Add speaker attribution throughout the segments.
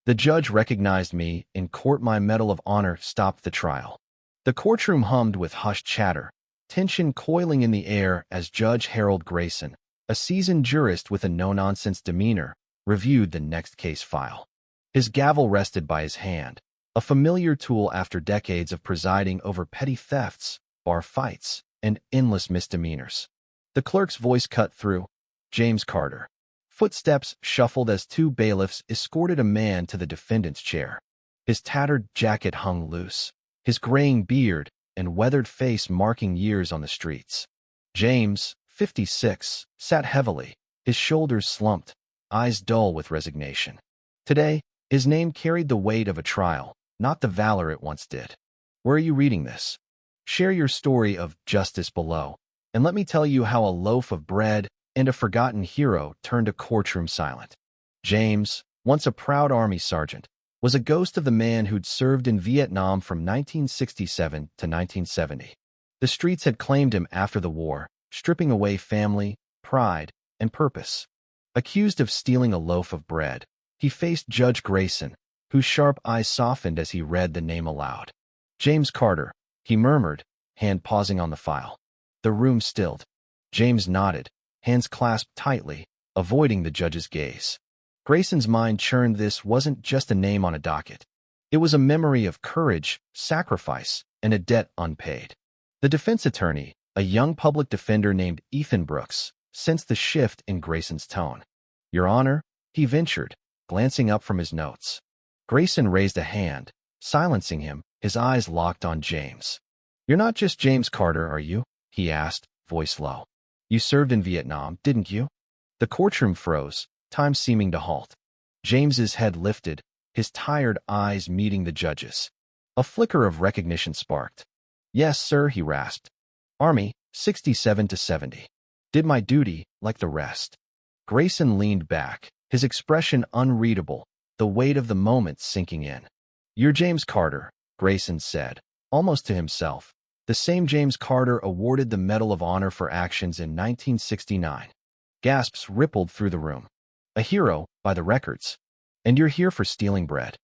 Speaker 1: The judge recognized me. In court, my Medal of Honor stopped the trial. The courtroom hummed with hushed chatter, tension coiling in the air as Judge Harold Grayson, a seasoned jurist with a no-nonsense demeanor, reviewed the next case file. His gavel rested by his hand, a familiar tool after decades of presiding over petty thefts, bar fights, and endless misdemeanors. The clerk's voice cut through. James Carter. Footsteps shuffled as two bailiffs escorted a man to the defendant's chair. His tattered jacket hung loose, his graying beard and weathered face marking years on the streets. James, 56, sat heavily, his shoulders slumped, eyes dull with resignation. Today, his name carried the weight of a trial, not the valor it once did. Where are you reading this? Share your story of justice below, and let me tell you how a loaf of bread and a forgotten hero turned a courtroom silent. James, once a proud Army sergeant, was a ghost of the man who'd served in Vietnam from 1967 to 1970. The streets had claimed him after the war, stripping away family, pride, and purpose. Accused of stealing a loaf of bread, he faced Judge Grayson, whose sharp eyes softened as he read the name aloud. James Carter, he murmured, hand pausing on the file. The room stilled. James nodded, hands clasped tightly, avoiding the judge's gaze. Grayson's mind churned. This wasn't just a name on a docket. It was a memory of courage, sacrifice, and a debt unpaid. The defense attorney, a young public defender named Ethan Brooks, sensed the shift in Grayson's tone. "Your Honor," he ventured, glancing up from his notes. Grayson raised a hand, silencing him, his eyes locked on James. "You're not just James Carter, are you?" he asked, voice low. "You served in Vietnam, didn't you?" The courtroom froze, time seeming to halt. James's head lifted, his tired eyes meeting the judge's. A flicker of recognition sparked. "Yes, sir," he rasped. "Army, 67 to 70. Did my duty, like the rest." Grayson leaned back, his expression unreadable, the weight of the moment sinking in. "You're James Carter," Grayson said, almost to himself. The same James Carter awarded the Medal of Honor for actions in 1969. Gasps rippled through the room. "A hero, by the records. And you're here for stealing bread."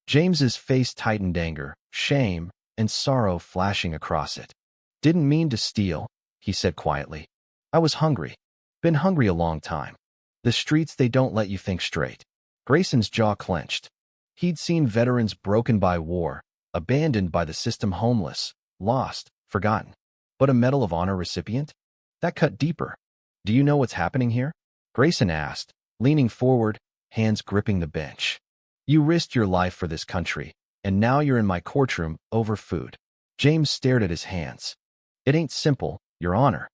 Speaker 1: James's face tightened, anger, shame, and sorrow flashing across it. "Didn't mean to steal," he said quietly. "I was hungry. Been hungry a long time. The streets, they don't let you think straight." Grayson's jaw clenched. He'd seen veterans broken by war, abandoned by the system, homeless, lost, forgotten. But a Medal of Honor recipient? That cut deeper. "Do you know what's happening here?" Grayson asked, leaning forward, hands gripping the bench. "You risked your life for this country, and now you're in my courtroom over food." James stared at his hands. "It ain't simple, Your Honor.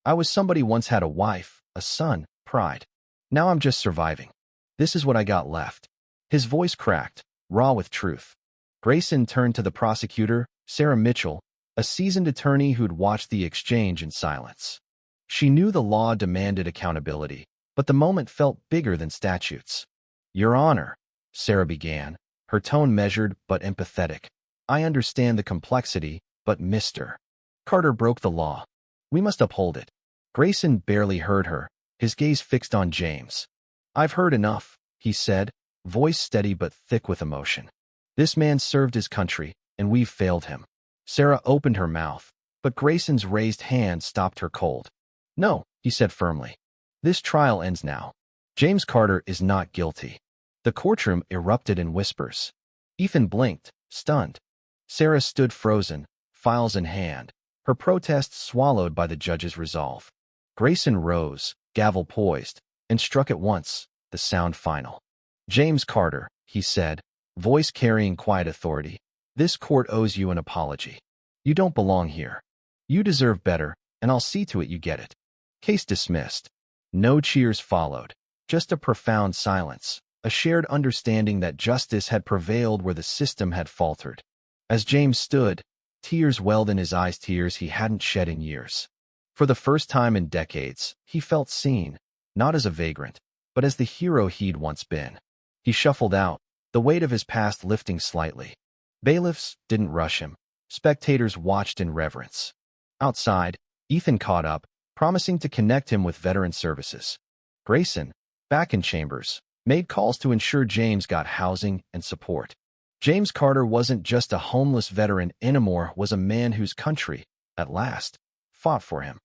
Speaker 1: I was somebody, once had a wife, a son, pride. Now I'm just surviving. This is what I got left." His voice cracked, raw with truth. Grayson turned to the prosecutor, Sarah Mitchell, a seasoned attorney who'd watched the exchange in silence. She knew the law demanded accountability, but the moment felt bigger than statutes. "Your Honor," Sarah began, her tone measured but empathetic. "I understand the complexity, but Mr. Carter broke the law. We must uphold it." Grayson barely heard her, his gaze fixed on James. "I've heard enough," he said, voice steady but thick with emotion. "This man served his country, and we've failed him." Sarah opened her mouth, but Grayson's raised hand stopped her cold. "No," he said firmly. "This trial ends now. James Carter is not guilty." The courtroom erupted in whispers. Ethan blinked, stunned. Sarah stood frozen, files in hand, her protest swallowed by the judge's resolve. Grayson rose, gavel poised, and struck at once, the sound final. "James Carter," he said, voice carrying quiet authority, "this court owes you an apology. You don't belong here. You deserve better, and I'll see to it you get it." Case dismissed. No cheers followed, just a profound silence, a shared understanding that justice had prevailed where the system had faltered. As James stood, tears welled in his eyes, tears he hadn't shed in years. For the first time in decades, he felt seen, not as a vagrant, but as the hero he'd once been. He shuffled out, the weight of his past lifting slightly. Bailiffs didn't rush him. Spectators watched in reverence. Outside, Ethan caught up, promising to connect him with veteran services. Grayson, back in chambers, made calls to ensure James got housing and support. James Carter wasn't just a homeless veteran anymore, was a man whose country, at last, fought for him.